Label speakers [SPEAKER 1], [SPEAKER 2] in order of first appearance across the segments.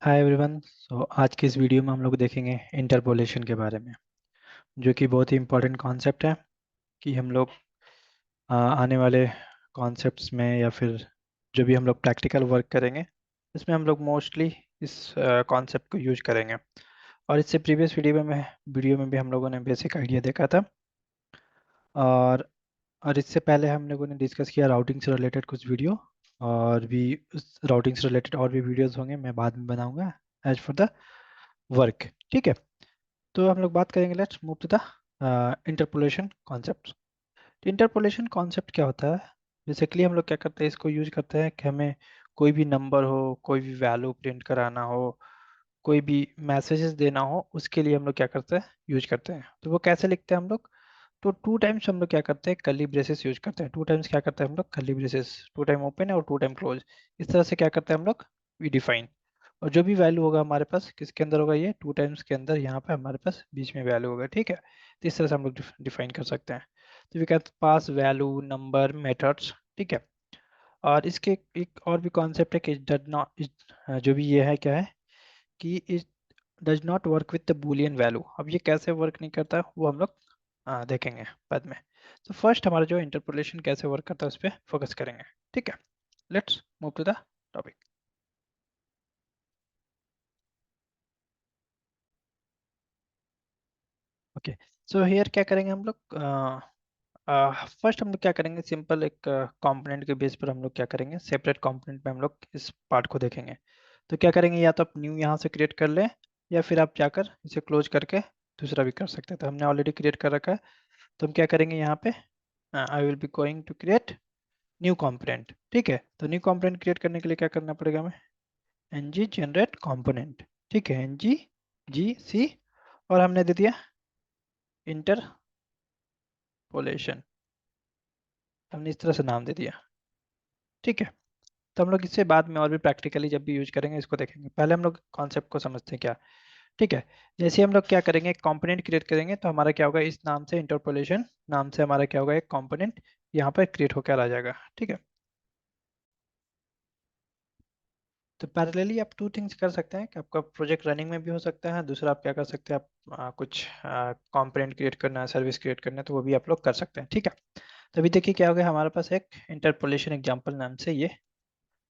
[SPEAKER 1] Hi everyone. आज की इस वीडियो में हम लोग देखेंगे इंटरपोलेशन के बारे में, जो कि बहुत ही इम्पोर्टेंट कॉन्सेप्ट है। कि हम लोग आने वाले कॉन्सेप्ट्स में या फिर जो भी हम लोग प्रैक्टिकल वर्क करेंगे, इसमें हम लोग मोस्टली इस कॉन्सेप्ट को यूज करेंगे। और इससे प्रीवियस वीडियो में भी हम लोगों ने बेसिक आइडिया देखा था। और और इससे पहले हम लोगों ने डिस्कस किया राउटिंग से रिलेटेड कुछ वीडियो। और भी उस राउटिंग से रिलेटेड और भी वीडियोस होंगे, मैं बाद में बनाऊंगा एज फॉर द वर्क। ठीक है। तो हम लोग बात करेंगे, let's move to the interpolation concept. Interpolation concept क्या होता है? बेसिकली हम लोग क्या करते हैं, इसको यूज करते हैं कि हमें कोई भी नंबर हो, कोई भी वैल्यू प्रिंट कराना हो, कोई भी मैसेजेस देना हो, उसके लिए हम लोग क्या करते हैं, यूज करते हैं। तो वो कैसे लिखते हैं हम लोग? तो टू टाइम्स हम लोग क्या करते हैं, कर्ली ब्रेसेस यूज करते हैं। टू टाइम्स क्या करते हैं हम लोग, curly braces, two time open है और टू टाइम क्लोज। इस तरह से क्या करते हैं हम लोग, वी डिफाइन। और जो भी वैल्यू होगा हमारे पास किसके अंदर होगा, ये टू टाइम्स के अंदर, यहाँ पे हमारे पास बीच में वैल्यू होगा। ठीक है। तो इस तरह से हम लोग डिफाइन कर सकते हैं। तो we can pass value, number, methods. ठीक है। और इसके एक और भी कॉन्सेप्ट है कि डज नॉट, जो भी ये है क्या है कि it does not work with the Boolean value. अब ये कैसे वर्क नहीं करता वो हम लोग देखेंगे बाद में। तो फर्स्ट हमारा जो इंटरपोलेशन कैसे वर्क करता है उस पर फोकस करेंगे। ठीक है। Let's move to the topic. Okay. So here क्या करेंगे हम लोग, फर्स्ट हम लोग क्या करेंगे, सिंपल एक कंपोनेंट के बेस पर हम लोग क्या करेंगे, सेपरेट कंपोनेंट में हम लोग इस पार्ट को देखेंगे। तो क्या करेंगे, या तो आप न्यू यहाँ से क्रिएट कर लें, या फिर आप जाकर इसे क्लोज करके दूसरा भी कर सकते हैं। तो हमने ऑलरेडी क्रिएट कर रखा है। तो हम क्या करेंगे यहाँ पे, I will be going to create new component. ठीक है। तो न्यू कंपोनेंट क्रिएट करने के लिए क्या करना पड़ेगा हमें, एन जी जनरेट कॉम्पोनेंट। ठीक है, एन जी जी सी, और हमने दे दिया इंटरपोलेशन। हमने इस तरह से नाम दे दिया। ठीक है। तो हम लोग इससे बाद में और भी प्रैक्टिकली जब भी यूज करेंगे इसको देखेंगे। पहले हम लोग कॉन्सेप्ट को समझते हैं क्या। ठीक है। जैसे हम लोग क्या करेंगे, एक कंपोनेंट क्रिएट करेंगे, तो हमारा क्या होगा, इस नाम से, इंटरपोलेशन नाम से हमारा क्या होगा, एक कंपोनेंट यहाँ पर क्रिएट होकर आ जाएगा। ठीक है। तो पैरेलली आप टू थिंग्स कर सकते हैं कि आपका प्रोजेक्ट रनिंग में भी हो सकता है, दूसरा आप क्या कर सकते हैं, आप कुछ कंपोनेंट क्रिएट करना है, सर्विस क्रिएट करना है, तो वो भी आप लोग कर सकते हैं। ठीक है। तो अभी देखिए क्या हो गया, हमारे पास एक इंटरपोलेशन एग्जांपल नाम से ये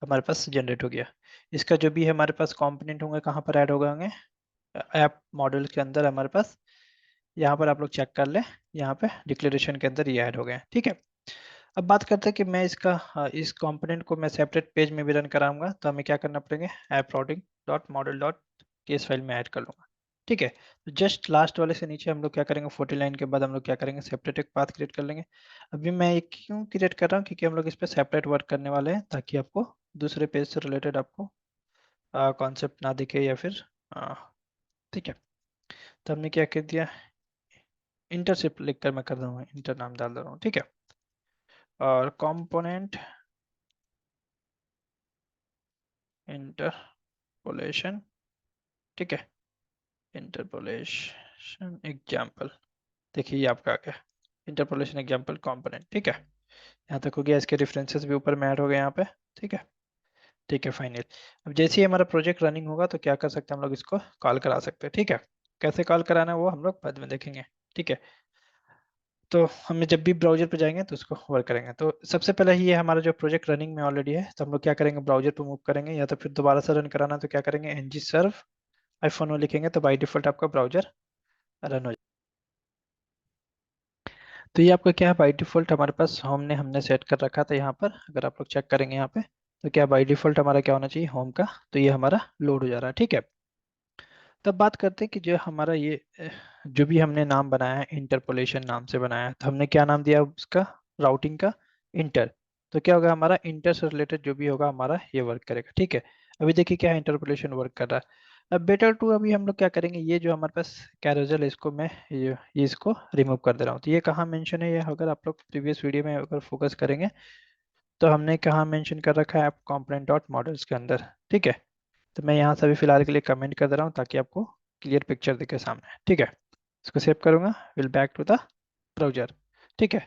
[SPEAKER 1] हमारे पास जनरेट हो गया। इसका जो भी है हमारे पास कंपोनेंट होंगे, कहाँ पर ऐड होंगे, ऐप मॉडल के अंदर हमारे पास। यहाँ पर आप लोग चेक कर ले, यहाँ पे डिक्लेरेशन के अंदर ये ऐड हो गए। ठीक है। अब बात करते हैं कि मैं इसका इस कंपोनेंट को मैं सेपरेट पेज में भी रन कराऊंगा, तो हमें क्या करना पड़ेगा, app routing dot model dot case file में ऐड कर लूंगा। ठीक है। तो जस्ट लास्ट वाले से नीचे हम लोग क्या करेंगे, 40 लाइन के बाद हम लोग क्या करेंगे, सेपरेट एक पाथ क्रिएट कर लेंगे। अभी मैं एक क्यों क्रिएट कर रहा हूँ, क्योंकि हम लोग इस पर सेपरेट वर्क करने वाले हैं, ताकि आपको दूसरे पेज से रिलेटेड आपको कॉन्सेप्ट ना दिखे या फिर अ, ठीक है। तो हमने क्या कर दिया, इंटरशिप लिख कर मैं कर रहा हूँ, इंटर नाम डाल दे रहा हूँ। ठीक है। और कंपोनेंट इंटरपोलेशन। ठीक है। इंटरपोलेशन एग्जाम्पल, देखिए ये आपका आ गया, इंटरपोलेशन एग्जाम्पल कंपोनेंट। ठीक है। यहाँ तक हो गया, इसके रेफरेंसेस भी ऊपर में ऐड हो गए यहाँ पे। ठीक है। ठीक है, फाइनल। अब जैसे ही हमारा प्रोजेक्ट रनिंग होगा तो क्या कर सकते हैं हम लोग, इसको कॉल करा सकते हैं। ठीक है। कैसे कॉल कराना है वो हम लोग बाद में देखेंगे। ठीक है। तो हमें जब भी ब्राउजर पे जाएंगे तो उसको वर्क करेंगे। तो सबसे पहले ही ये हमारा जो प्रोजेक्ट रनिंग में ऑलरेडी है, तो हम लोग क्या करेंगे, ब्राउजर पे मूव करेंगे, या तो फिर दोबारा से रन कराना तो क्या करेंगे, एनजी सर्व आईफोन लिखेंगे, तो बाई डिफॉल्ट आपका ब्राउजर रन हो जाए। तो ये आपका क्या है, बाई डिफॉल्ट हमारे पास होम ने हमने सेट कर रखा था यहाँ पर। अगर आप लोग चेक करेंगे यहाँ पे, तो क्या बाई डिफॉल्ट हमारा क्या होना चाहिए, होम का। तो ये हमारा लोड हो जा रहा है। ठीक है। तब बात करते हैं कि जो हमारा ये जो भी हमने नाम बनाया है, इंटरपोलेशन नाम से बनाया है, तो हमने क्या नाम दिया उसका, राउटिंग का, इंटर। तो क्या होगा, हमारा इंटर से रिलेटेड जो भी होगा हमारा ये वर्क करेगा। ठीक है। अभी देखिए क्या इंटरपोलेशन वर्क कर रहा है। अब बेटर टू, अभी हम लोग क्या करेंगे, ये जो हमारे पास कैरोसेल है, इसको मैं ये इसको रिमूव कर दे रहा हूँ। तो ये कहाँ मेंशन है, ये अगर आप लोग प्रीवियस वीडियो में अगर फोकस करेंगे, तो हमने कहाँ मेंशन कर रखा है, आप कंपोनेंट डॉट मॉडल्स के अंदर। ठीक है। तो मैं यहाँ से अभी फिलहाल के लिए कमेंट कर दे रहा हूँ, ताकि आपको क्लियर पिक्चर दिखे सामने। ठीक है। इसको सेव करूंगा, will back to the browser. ठीक है।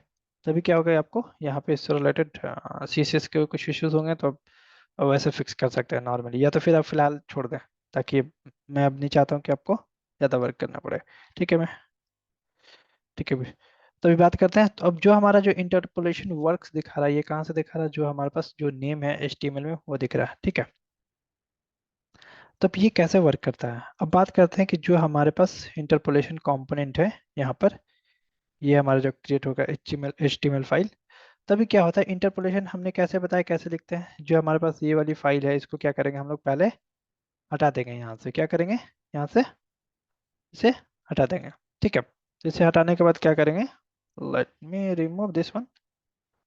[SPEAKER 1] तभी क्या होगा, आपको यहाँ पे इससे रिलेटेड CSS के कुछ इश्यूज होंगे, तो आप वैसे फिक्स कर सकते हैं नॉर्मली, या तो फिर आप फिलहाल छोड़ दें। ताकि मैं अब नहीं चाहता हूँ कि आपको ज़्यादा वर्क करना पड़े। ठीक है मैं ठीक है भी। तो अभी बात करते हैं। तो अब जो हमारा जो इंटरपोलेशन वर्क्स दिखा रहा है, ये कहाँ से दिखा रहा है? जो हमारे पास जो नेम है HTML में वो दिख रहा है। ठीक है, तो अब ये कैसे वर्क करता है? अब बात करते हैं कि जो हमारे पास इंटरपोलेशन कंपोनेंट है यहाँ पर, ये हमारा जो क्रिएट होगा HTML फाइल। तभी क्या होता है, इंटरपोलेशन हमने कैसे बताया, कैसे लिखते हैं? जो हमारे पास ये वाली फाइल है, इसको क्या करेंगे हम लोग, पहले हटा देंगे यहाँ से। क्या करेंगे, यहाँ से इसे हटा देंगे। ठीक है, तो इसे हटाने के बाद क्या करेंगे, let me remove this one,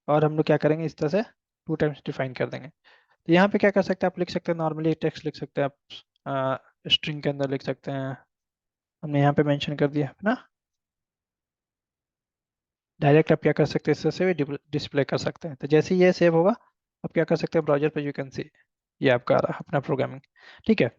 [SPEAKER 1] और हम लोग क्या करेंगे, इस तरह से 2 टाइम्स डिफाइन कर देंगे। तो यहाँ पे क्या कर सकते हैं, आप लिख सकते हैं नॉर्मली टेक्स्ट लिख सकते हैं आप, स्ट्रिंग के अंदर लिख सकते हैं। हमने यहाँ पे मेंशन कर दिया है ना, डायरेक्ट आप क्या कर सकते हैं, इससे भी डिस्प्ले कर सकते हैं। तो जैसे ही ये सेव होगा, आप क्या कर सकते हैं, ब्राउजर पे यू कैन सी ये आपका आ रहा है अपना प्रोग्रामिंग। ठीक है,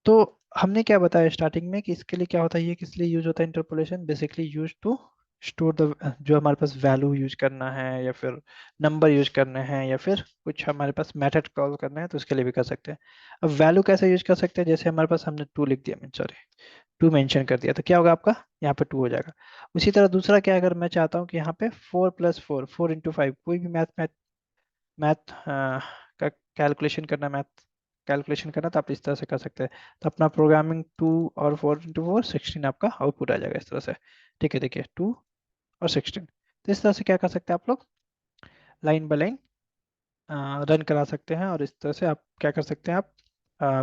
[SPEAKER 1] तो हमने क्या बताया स्टार्टिंग में कि इसके लिए क्या होता है, ये किस लिए यूज होता है interpolation, basically use to store the, जो हमारे पास वैल्यू यूज करना है, या फिर नंबर यूज करने हैं, या फिर कुछ हमारे पास मेथड कॉल करना है, तो उसके लिए भी कर सकते हैं। अब वैल्यू कैसे यूज कर सकते हैं, जैसे हमारे पास हमने टू लिख दिया, मैं सॉरी टू मेंशन कर दिया, तो क्या होगा आपका, यहाँ पे टू हो जाएगा। उसी तरह दूसरा क्या, अगर मैं चाहता हूँ कि यहाँ पे 4+4, 4×5, कोई भी मैथ मैथ का कैलकुलेशन करना, मैथ कैलकुलेशन करना, तो आप इस तरह से कर सकते हैं। तो अपना प्रोग्रामिंग 2 और 4×4 16 आपका आउटपुट आ जाएगा इस तरह से। ठीक है, देखिए 2 और 16, तो इस तरह से क्या कर सकते हैं आप लोग, लाइन बाय लाइन रन करा सकते हैं, और इस तरह से आप क्या कर सकते हैं, आप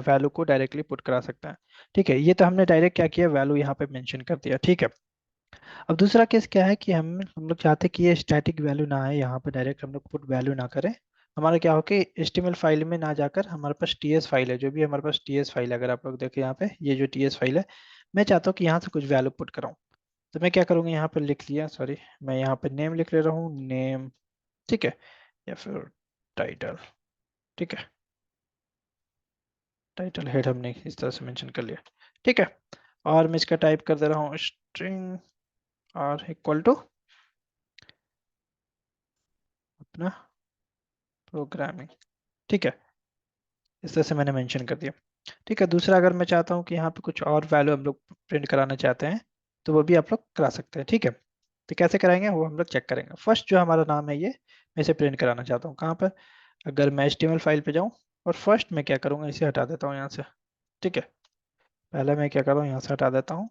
[SPEAKER 1] वैल्यू को डायरेक्टली पुट करा सकते हैं। ठीक है, ये तो हमने डायरेक्ट क्या किया, वैल्यू यहाँ पे मेंशन कर दिया। ठीक है, अब दूसरा केस क्या है कि हम लोग चाहते हैं कि ये स्टैटिक वैल्यू ना आए, यहाँ पे डायरेक्ट हम लोग पुट वैल्यू ना करें। हमारा क्या हो कि HTML फाइल में ना जाकर हमारे पास TS फाइल है, जो भी हमारे पास TS फाइल है, अगर आप लोग देखें यहाँ पे, ये जो TS फाइल है, मैं चाहता हूँ कि यहाँ से कुछ वैल्यू पुट कराऊँ। तो मैं क्या करूँगा, यहाँ पे लिख लिया, सॉरी मैं यहाँ पे नेम लिख ले रहा हूँ, नेम। ठीक है, या फिर टाइटल। ठीक है, टाइटल हेड हमने इस तरह से मेंशन कर लिया। ठीक है, और मैं इसका टाइप कर दे रहा हूँ स्ट्रिंग और इक्वल टू अपना प्रोग्रामिंग। ठीक है, इस तरह से मैंने मेंशन कर दिया। ठीक है, दूसरा अगर मैं चाहता हूँ कि यहाँ पे कुछ और वैल्यू हम लोग प्रिंट कराना चाहते हैं, तो वो भी आप लोग करा सकते हैं। ठीक है, तो कैसे कराएंगे वो हम लोग चेक करेंगे। फर्स्ट जो हमारा नाम है ये, मैं इसे प्रिंट कराना चाहता हूँ कहाँ पर, अगर मैं HTML फाइल पे जाऊँ, और फर्स्ट मैं क्या करूँगा, इसे हटा देता हूँ यहाँ से। ठीक है, पहले मैं क्या कर रहा हूँ, यहाँ से हटा देता हूँ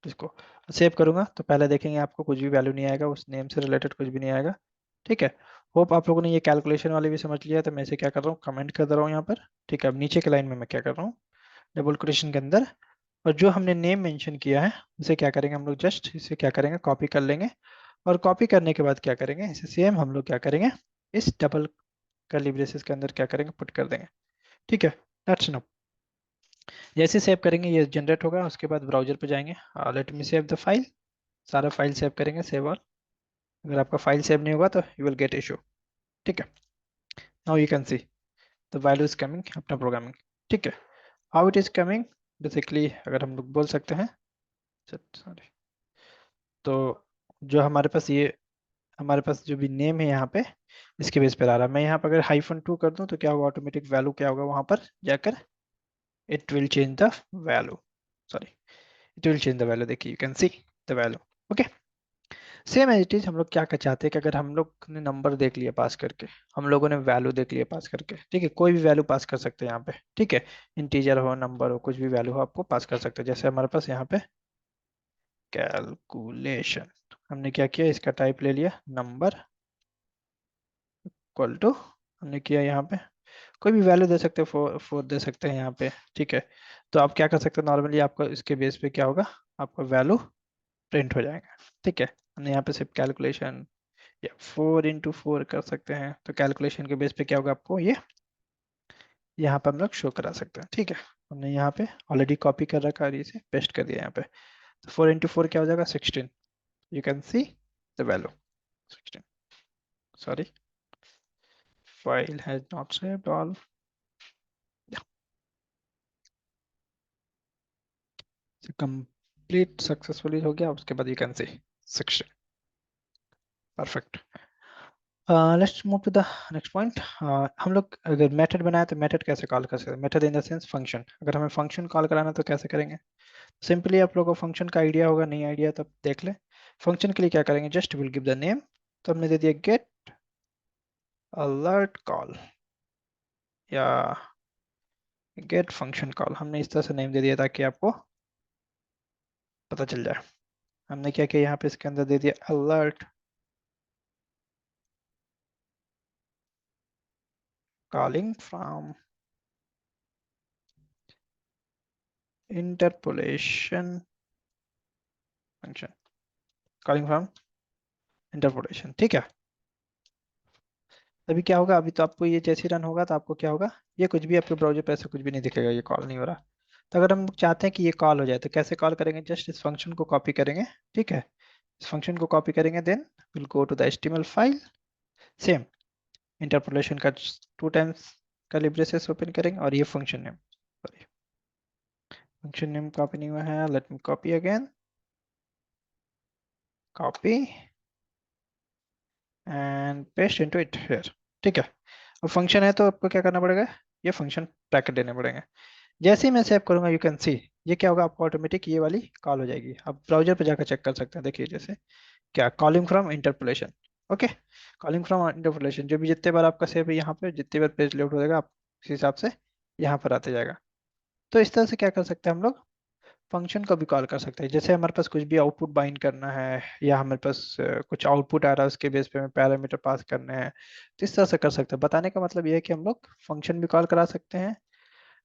[SPEAKER 1] इसको, सेव करूंगा तो पहले देखेंगे आपको कुछ भी वैल्यू नहीं आएगा, उस नेम से रिलेटेड कुछ भी नहीं आएगा। ठीक है, होप आप लोगों ने ये कैलकुलेशन वाली भी समझ लिया है। तो मैं इसे क्या कर रहा हूँ, कमेंट कर दे रहा हूँ यहाँ पर। ठीक है, अब नीचे के लाइन में मैं क्या कर रहा हूँ, डबल कोटेशन के अंदर, और जो हमने नेम मेंशन किया है उसे क्या करेंगे हम लोग, जस्ट इसे क्या करेंगे, कॉपी कर लेंगे। और कॉपी करने के बाद क्या करेंगे, इसे सेम हम लोग क्या करेंगे, इस डबल कर्ली ब्रेसेस के अंदर क्या करेंगे, पुट कर देंगे। ठीक है, दैट्स इनफ। जैसे सेव करेंगे ये जनरेट होगा, उसके बाद ब्राउजर पे जाएंगे, let me save the file, सारा फाइल सेव करेंगे, सेव ऑल। अगर आपका फाइल सेव नहीं होगा तो यू विल गेट इशू। ठीक है, now you can see the value is coming अपना प्रोग्रामिंग। ठीक है, how it is coming, basically अगर हम लोग बोल सकते हैं, सॉरी, तो जो हमारे पास ये, हमारे पास जो भी नेम है यहाँ पे, इसके बेस पर आ रहा है। मैं यहाँ पर अगर -2 कर दूं तो क्या होगा, ऑटोमेटिक वैल्यू क्या होगा वहां पर जाकर, it will change the value, sorry it will change the value, देखिए you can see the value. Okay, same as it is हम लोग क्या कर चाहते हैं कि अगर हम लोग ने नंबर देख लिया पास करके, हम लोगों ने वैल्यू देख लिया पास करके, ठीक है, कोई भी वैल्यू पास कर सकते हैं यहाँ पे। ठीक है, इंटीजर हो, नंबर हो, कुछ भी वैल्यू हो, आपको पास कर सकते हैं। जैसे हमारे पास यहाँ पे कैलकुलेशन, हमने क्या किया, इसका टाइप ले लिया नंबर, इक्वल टू, हमने किया यहाँ पे कोई भी वैल्यू दे सकते हैं, 4 दे सकते हैं यहाँ पे। ठीक है, तो आप क्या कर सकते हैं, नॉर्मली आपका इसके बेस पे क्या होगा, आपका वैल्यू प्रिंट हो जाएगा। ठीक है, हमने यहाँ पे सिर्फ कैलकुलेशन या 4×4 कर सकते हैं, तो कैलकुलेशन के बेस पे क्या होगा, आपको ये यहाँ पे हम लोग शो करा सकते हैं। ठीक है, हमने यहाँ पे ऑलरेडी कॉपी कर रखा है, इसे पेस्ट कर दिया यहाँ पे। तो 4×4 क्या हो जाएगा, 16। You can see the value 16, sorry file has not saved all, complete successfully हो गया। उसके बाद you can see 16, perfect. Let's move to the next point. हम लोग अगर मेथड बनाए तो मेथड कैसे कॉल कर सकते हैं? Method in the sense function. अगर हमें फंक्शन कॉल कराना है तो कैसे करेंगे? सिंपली आप लोगों को फंक्शन का आइडिया होगा, नहीं आइडिया तो देख ले। फंक्शन के लिए क्या करेंगे? Just will give the name. तो हमने दे दिया गेट अलर्ट कॉल या गेट फंक्शन कॉल। हमने इस तरह से नेम दे दिया ताकि आपको पता चल जाए। हमने क्या किया यहाँ पे इसके अंदर दे दिया alert calling from interpolation function, calling from interpolation. ठीक है। अभी क्या होगा? अभी तो आपको ये जैसे ही रन होगा तो आपको क्या होगा? ये कुछ भी आपके ब्राउजर पे ऐसा कुछ भी नहीं दिखेगा, ये कॉल नहीं हो रहा। तो अगर हम चाहते हैं कि ये कॉल हो जाए तो कैसे कॉल करेंगे? जस्ट इस फंक्शन को कॉपी करेंगे। ठीक है, इस फंक्शन को कॉपी करेंगे, then will go to the HTML file. Same interpolation का 2 टाइम्स का लिब्रेसेस ओपन करेंगे और ये function name, sorry function name copy नहीं हुआ है, let me copy again, copy and paste into it here. ठीक है, अब फंक्शन है तो आपको क्या करना पड़ेगा? ये फंक्शन ब्रैकेट देने पड़ेंगे। जैसे ही मैं सेव करूंगा यू कैन सी ये क्या होगा? आपको ऑटोमेटिक ये वाली कॉल हो जाएगी। आप ब्राउजर पे जाकर चेक कर सकते हैं। देखिए जैसे क्या, calling from interpolation. Okay, calling from interpolation जो भी जितने बार आपका सेव है यहाँ पे, जितने बार पेज लोड हो जाएगा आप उस हिसाब से यहाँ पर आते जाएगा। तो इस तरह से क्या कर सकते हैं हम लोग? फंक्शन को भी कॉल कर सकते हैं। जैसे हमारे पास कुछ भी आउटपुट बाइंड करना है या हमारे पास कुछ आउटपुट आ रहा है उसके बेस पे हमें पैरामीटर पास करने हैं, तो इस तरह से कर सकते हैं। बताने का मतलब ये है कि हम लोग फंक्शन भी कॉल करा सकते हैं,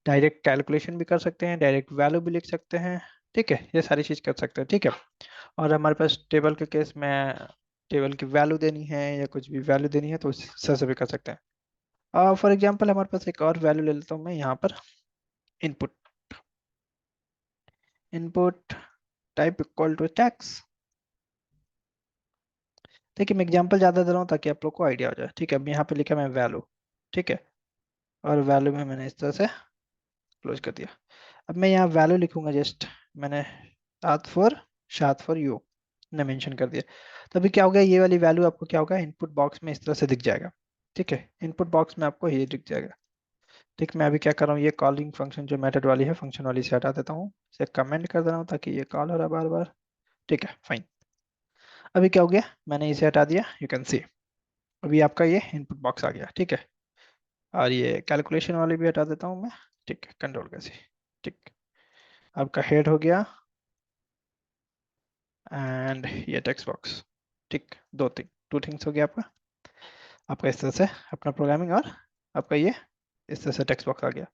[SPEAKER 1] डायरेक्ट कैलकुलेशन भी कर सकते हैं, डायरेक्ट वैल्यू भी लिख सकते हैं। ठीक है, ये सारी चीज़ कर सकते हैं। ठीक है, और हमारे पास टेबल के केस में टेबल की वैल्यू देनी है या कुछ भी वैल्यू देनी है तो उस तरह से भी कर सकते हैं। फॉर एग्जांपल हमारे पास एक और वैल्यू ले लेता हूँ मैं यहाँ पर, input. Input type equal to text. देखिए मैं एग्जांपल ज़्यादा दे रहा हूँ ताकि आप लोग को आइडिया हो जाए। ठीक है, अब यहाँ पे लिखा मैं वैल्यू। ठीक है, और वैल्यू में मैंने इस तरह से क्लोज कर दिया। अब मैं यहाँ वैल्यू लिखूंगा जस्ट, मैंने शाद फॉर यू ने मेंशन कर दिया। तो अभी क्या होगा? ये वाली वैल्यू आपको क्या होगा? इनपुट बॉक्स में इस तरह से दिख जाएगा। ठीक है, इनपुट बॉक्स में आपको ये दिख जाएगा। ठीक, मैं अभी क्या कर रहा हूँ? ये कॉलिंग फंक्शन जो मेथड वाली है, फंक्शन वाली से हटा देता हूँ, इसे कमेंट कर दे रहा हूँ ताकि ये कॉल हो रहा है बार बार। ठीक है, फाइन। अभी क्या हो गया? मैंने इसे हटा दिया, यू कैन सी अभी आपका ये इनपुट बॉक्स आ गया। ठीक है, और ये कैलकुलेशन वाली भी हटा देता हूँ मैं। ठीक है, कंट्रोल कैसे। ठीक, आपका हेड हो गया एंड ये टेक्स्ट बॉक्स। ठीक, टू थिंग्स हो गया आपका। आपका इस तरह से अपना प्रोग्रामिंग और आपका ये इस तरह से टेक्स्ट बॉक्स आ गया।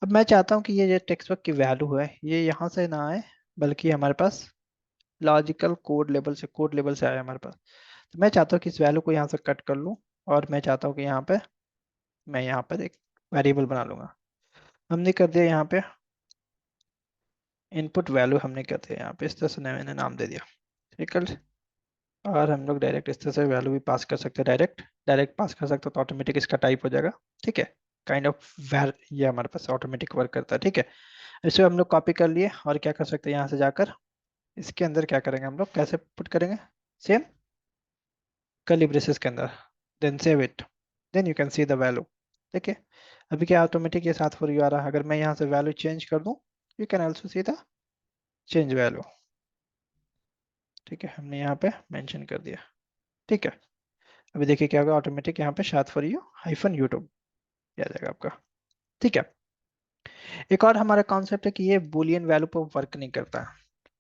[SPEAKER 1] अब मैं चाहता हूँ कि ये जो टेक्स्ट बॉक्स की वैल्यू है ये यहाँ से ना आए, बल्कि हमारे पास लॉजिकल कोड लेवल से आए हमारे पास। तो मैं चाहता हूँ कि इस वैल्यू को यहाँ से कट कर लूँ और मैं चाहता हूँ कि मैं यहाँ पर एक वेरिएबल बना लूंगा। हमने कर दिया यहाँ पे इनपुट वैल्यू, हमने कर दिया यहाँ पे इस तरह से मैंने नाम दे दिया। ठीक है, और हम लोग डायरेक्ट इस तरह से वैल्यू भी पास कर सकते हैं, डायरेक्ट डायरेक्ट पास कर सकते हो तो ऑटोमेटिक इसका टाइप हो जाएगा। ठीक है, काइंड ऑफ वैर ये हमारे पास ऑटोमेटिक वर्क करता है। ठीक है, इसे हम लोग कॉपी कर लिए और क्या कर सकते हैं? यहाँ से जाकर इसके अंदर क्या करेंगे हम लोग? कैसे पुट करेंगे? सेम कर्ली ब्रेसेस के अंदर, then save it, then you can see the value. ठीक है, अभी क्या ऑटोमेटिक ये 7 फॉर यू आ रहा है। अगर मैं यहाँ से वैल्यू चेंज कर दूँ, you can also see the change value. ठीक है, हमने यहाँ पे मेंशन कर दिया। ठीक है, अभी देखिए क्या होगा? ऑटोमेटिक यहाँ पे शाद फॉर यू हाइफन यूट्यूब आ जाएगा आपका। ठीक है, एक और हमारा कॉन्सेप्ट है कि ये बुलियन वैल्यू पर वर्क नहीं करता।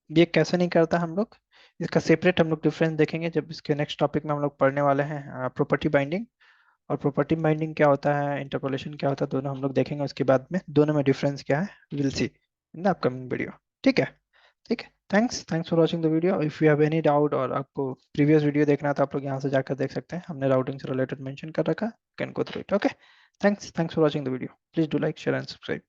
[SPEAKER 1] ये कैसे नहीं करता? हम लोग इसका सेपरेट हम लोग डिफरेंस देखेंगे जब इसके नेक्स्ट टॉपिक में हम लोग पढ़ने वाले हैं प्रॉपर्टी बाइंडिंग। और प्रॉपर्टी बाइंडिंग क्या होता है, इंटरपोलेशन क्या होता है, दोनों हम लोग देखेंगे। उसके बाद में दोनों में डिफरेंस क्या है, will see in the upcoming video. ठीक है, ठीक है, thanks for watching the video. If you have any doubt और आपको प्रीवियस वीडियो देखना है तो आप लोग यहाँ से जाकर देख सकते हैं, हमने राउटिंग से रिलेटेड मेंशन कर रखा है, can go through it. Okay, thanks for watching the video, please do like share and subscribe.